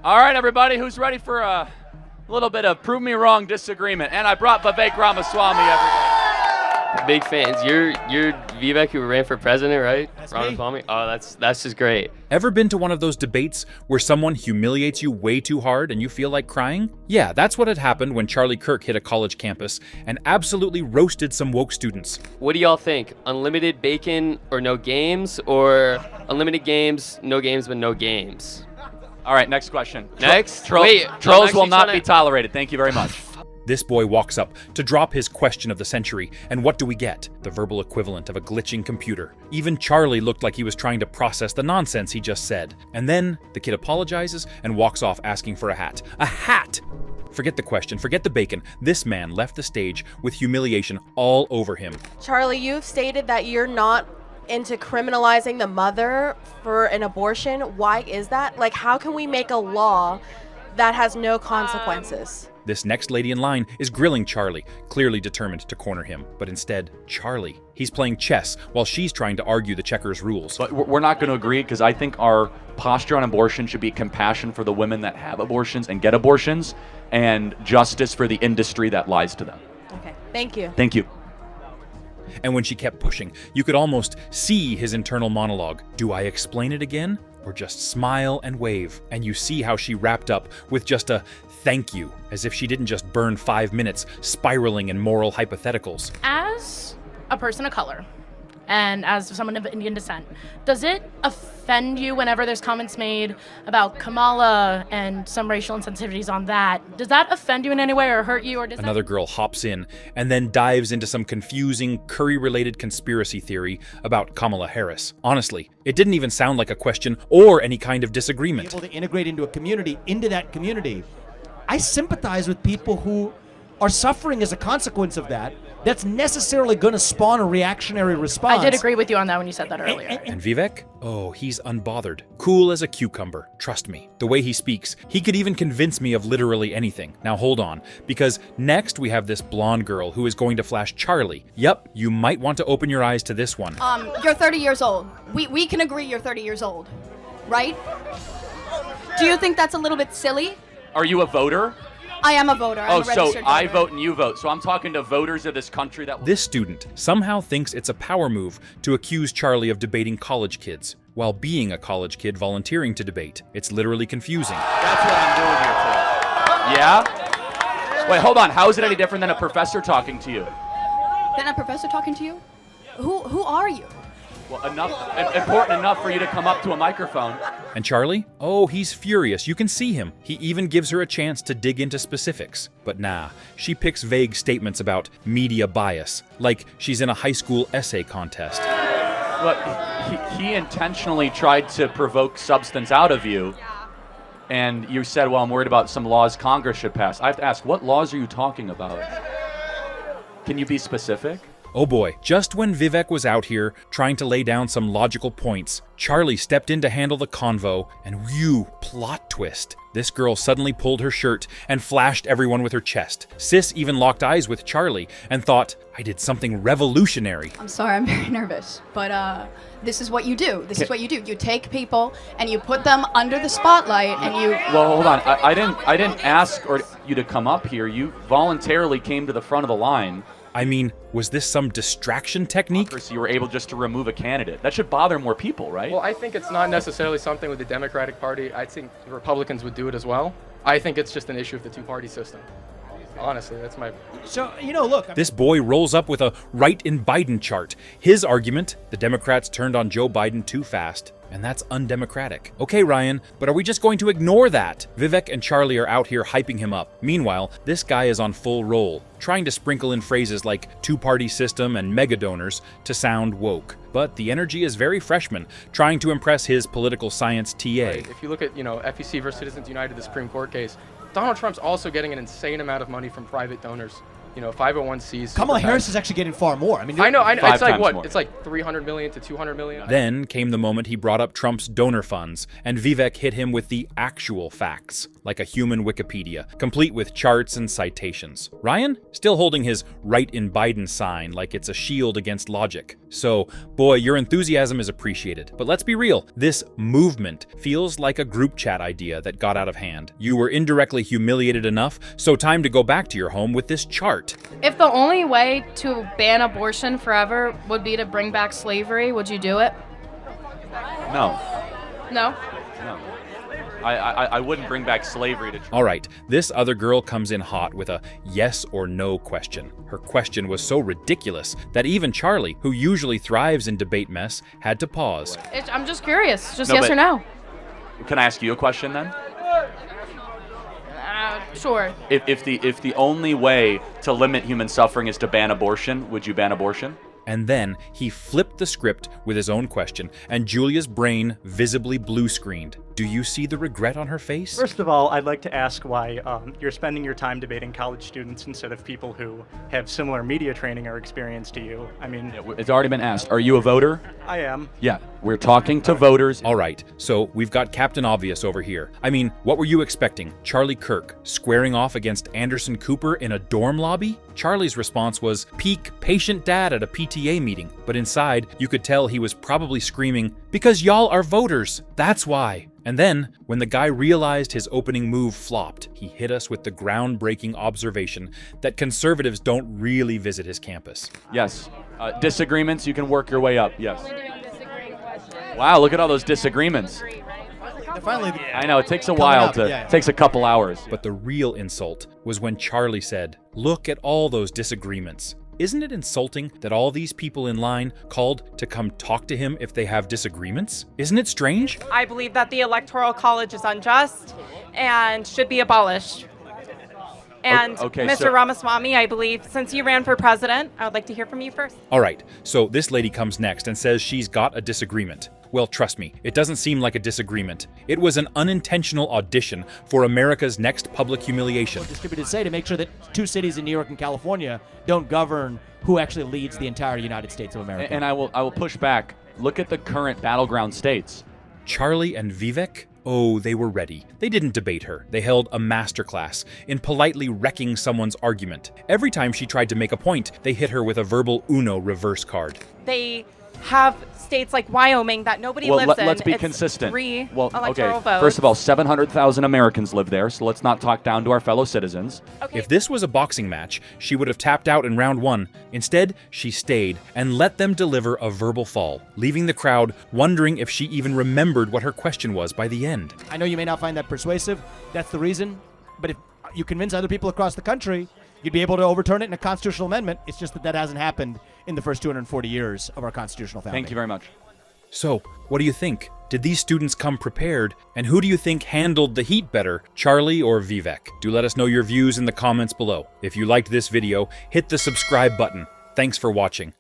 All right, everybody, who's ready for a little bit of prove me wrong disagreement? And I brought Vivek Ramaswamy, everybody. Big fans. You're Vivek who ran for president, right? That's Ramaswamy? me. Oh, that's just great. Ever been to one of those debates where someone humiliates you way too hard and you feel like crying? Yeah, that's what had happened when Charlie Kirk hit a college campus and absolutely roasted some woke students. What do y'all think? Unlimited bacon or no games, or unlimited games, no games but no games? All right, next question. Next? Wait, I'm trolls actually will not trying be tolerated. Thank you very much. This boy walks up to drop his question of the century, and what do we get? The verbal equivalent of a glitching computer. Even Charlie looked like he was trying to process the nonsense he just said. And then the kid apologizes and walks off asking for a hat. A hat! Forget the question, forget the bacon. This man left the stage with humiliation all over him. Charlie, you've stated that you're not into criminalizing the mother for an abortion. Why is that? Like, how can we make a law that has no consequences? This next lady in line is grilling Charlie, clearly determined to corner him. But instead, Charlie. He's playing chess while she's trying to argue the checkers rules. But we're not going to agree, because I think our posture on abortion should be compassion for the women that have abortions and get abortions, and justice for the industry that lies to them. Okay, thank you. Thank you. And when she kept pushing, you could almost see his internal monologue. Do I explain it again? Or just smile and wave? And you see how she wrapped up with just a thank you, as if she didn't just burn 5 minutes spiraling in moral hypotheticals. As a person of color, and as someone of Indian descent, does it offend you whenever there's comments made about Kamala and some racial insensitivities on that? Does that offend you in any way or hurt you? Or does Another girl hops in and then dives into some confusing Curry-related conspiracy theory about Kamala Harris. Honestly, it didn't even sound like a question or any kind of disagreement. Able to integrate into a community, into that community. I sympathize with people who are suffering as a consequence of that. That's necessarily going to spawn a reactionary response. I did agree with you on that when you said that earlier. And Vivek? Oh, he's unbothered. Cool as a cucumber. Trust me. The way he speaks, he could even convince me of literally anything. Now hold on, because next we have this blonde girl who is going to flash Charlie. Yep, you might want to open your eyes to this one. You're 30 years old. We can agree you're 30 years old, right? Do you think that's a little bit silly? Are you a voter? I am a voter. I'm a So registered I voter. vote and you vote. So I'm talking to voters of this country that... This student somehow thinks it's a power move to accuse Charlie of debating college kids, while being a college kid volunteering to debate. It's literally confusing. That's what I'm doing here today. Yeah? Wait, hold on. How is it any different than a professor talking to you? Then a professor talking to you? Who are you? Well, important enough for you to come up to a microphone. And Charlie? Oh, he's furious. You can see him. He even gives her a chance to dig into specifics. But nah, she picks vague statements about media bias, like she's in a high school essay contest. Look, he intentionally tried to provoke substance out of you. And you said, well, I'm worried about some laws Congress should pass. I have to ask, what laws are you talking about? Can you be specific? Oh boy, just when Vivek was out here trying to lay down some logical points, Charlie stepped in to handle the convo, and whew, plot twist. This girl suddenly pulled her shirt and flashed everyone with her chest. Sis even locked eyes with Charlie and thought, I did something revolutionary. I'm sorry, I'm very nervous, but this is what you do. This is what you do. You take people and you put them under the spotlight and you... Well, hold on. I didn't ask you to come up here. You voluntarily came to the front of the line. I mean, was this some distraction technique? So you were able just to remove a candidate. That should bother more people, right? Well, I think it's not necessarily something with the Democratic Party. I think the Republicans would do it as well. I think it's just an issue of the two-party system. Honestly, that's my... So, look... This boy rolls up with a right in Biden chart. His argument, the Democrats turned on Joe Biden too fast. And that's undemocratic. Okay, Ryan, but are we just going to ignore that? Vivek and Charlie are out here hyping him up. Meanwhile, this guy is on full roll, trying to sprinkle in phrases like two-party system and mega donors to sound woke. But the energy is very freshman, trying to impress his political science TA. Right. If you look at, FEC versus Citizens United, the Supreme Court case, Donald Trump's also getting an insane amount of money from private donors. 501Cs. Kamala Harris is actually getting far more. I mean, I know. It's like what? More. It's like 300 million to 200 million. Then came the moment he brought up Trump's donor funds, and Vivek hit him with the actual facts, like a human Wikipedia, complete with charts and citations. Ryan, still holding his right in Biden sign like it's a shield against logic. So, boy, your enthusiasm is appreciated. But let's be real, this movement feels like a group chat idea that got out of hand. You were indirectly humiliated enough, so time to go back to your home with this chart. If the only way to ban abortion forever would be to bring back slavery, would you do it? No. No? No. I wouldn't bring back slavery to. All right, this other girl comes in hot with a yes or no question. Her question was so ridiculous that even Charlie, who usually thrives in debate mess, had to pause. I'm just curious. Just No, yes but- or no? Can I ask you a question then? Sure. If the only way to limit human suffering is to ban abortion, would you ban abortion? And then he flipped the script with his own question, and Julia's brain visibly blue-screened. Do you see the regret on her face? First of all, I'd like to ask why you're spending your time debating college students instead of people who have similar media training or experience to you. I mean, It's already been asked. Are you a voter? I am. Yeah, we're talking to voters. All right, so we've got Captain Obvious over here. I mean, what were you expecting? Charlie Kirk squaring off against Anderson Cooper in a dorm lobby? Charlie's response was peak patient dad at a PTA meeting, but inside you could tell he was probably screaming, "Because y'all are voters, that's why." And then, when the guy realized his opening move flopped, he hit us with the groundbreaking observation that conservatives don't really visit his campus. Yes. Disagreements, you can work your way up. Yes. Wow, look at all those disagreements. Finally, I know, it takes a while takes a couple hours. But the real insult was when Charlie said, "Look at all those disagreements." Isn't it insulting that all these people in line called to come talk to him if they have disagreements? Isn't it strange? I believe that the Electoral College is unjust and should be abolished. And Okay, Mr. so- Ramaswamy, I believe, since you ran for president, I would like to hear from you first. All right, so this lady comes next and says she's got a disagreement. Well, trust me, it doesn't seem like a disagreement. It was an unintentional audition for America's next public humiliation. distributed say to make sure that two cities in New York and California don't govern who actually leads the entire United States of America. And I will push back. Look at the current battleground states. Charlie and Vivek? Oh, they were ready. They didn't debate her. They held a masterclass in politely wrecking someone's argument. Every time she tried to make a point, they hit her with a verbal Uno reverse card. They have states like Wyoming that nobody Well, lives in. let's be It's consistent. 3 Well, electoral okay. votes. First of all, 700,000 Americans live there, so let's not talk down to our fellow citizens. Okay. If this was a boxing match, she would have tapped out in round 1. Instead, she stayed and let them deliver a verbal fall, leaving the crowd wondering if she even remembered what her question was by the end. I know you may not find that persuasive. That's the reason. But if you convince other people across the country, you'd be able to overturn it in a constitutional amendment. It's just that hasn't happened in the first 240 years of our constitutional founding. Thank you very much. So, what do you think? Did these students come prepared? And who do you think handled the heat better, Charlie or Vivek? Do let us know your views in the comments below. If you liked this video, hit the subscribe button. Thanks for watching.